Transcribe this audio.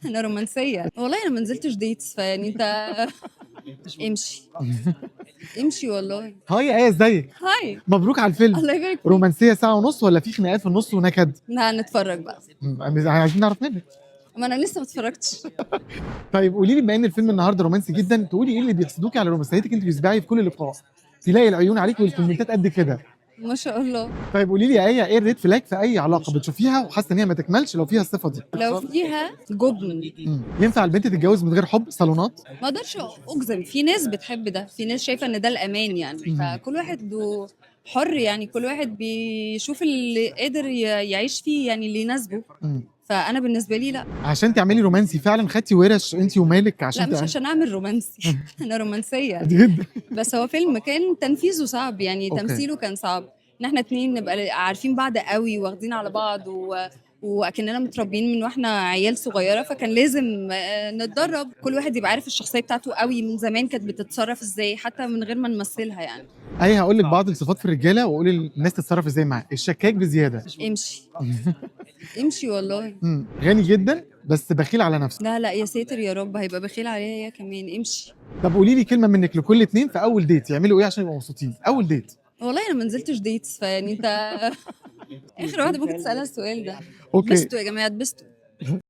انا رومانسيه والله، انا ما نزلتش ديتس، فيعني انت امشي امشي والله. هاي ايه، ازيك؟ هاي. مبروك على الفيلم. الله يبارك فيك. رومانسيه ساعه ونص ولا في خناقات في النص ونكد؟ هنتفرج بقى. عايزين نعرف منك. ما انا لسه ما اتفرجتش. طيب قولي لي، بما ان الفيلم النهارده رومانسي جدا، تقولي ايه اللي بيحسدوكي على رومانسيتك؟ انت بتسبعي في كل لقاء تلاقي العيون عليك والكومنتات قد كده. ما شاء الله. طيب قولي لي يا ايه، ايه الريد فلاج في اي علاقه بتشوفيها وحاسه ان هي ما تكملش لو فيها الصفه دي؟ لو فيها جبن. ينفع البنت تتجوز من غير حب؟ صالونات؟ ما اقدرش اجزم، في ناس بتحب ده، في ناس شايفه ان ده الامان يعني، فكل واحد حر يعني، كل واحد بيشوف اللي قادر يعيش فيه يعني، اللي يناسبه. فانا بالنسبه لي لا. عشان تعملي رومانسي فعلا خدتي ورش انت ومالك لا عشان مش عشان اعمل رومانسي. انا رومانسيه. جدا. بس هو فيلم كان تنفيذه صعب يعني، أوكي. تمثيله كان صعب، ان احنا اتنين نبقى عارفين بعض قوي واخدين على بعض واكننا متربيين من واحنا عيال صغيره، فكان لازم نتدرب، كل واحد يبقى عارف الشخصيه بتاعته قوي من زمان كانت بتتصرف ازاي، حتى من غير ما نمثلها يعني. اي هقول لك بعض الصفات في الرجاله واقول للناس تتصرف ازاي معاه. الشكاك بزياده. امشي امشي والله. غني جدا بس بخيل على نفسه. لا لا يا ساتر يا رب، هيبقى بخيل عليا هي كمان. امشي. طب قولي لي كلمه منك لكل اتنين في اول ديت يعملوا ايه عشان يبقوا مبسوطين اول ديت؟ والله انا ما نزلتش ديتس، فيعني انت اخر واحده ممكن تسالها السؤال ده. اوكي. اتبسطوا يا جماعه، اتبسطوا.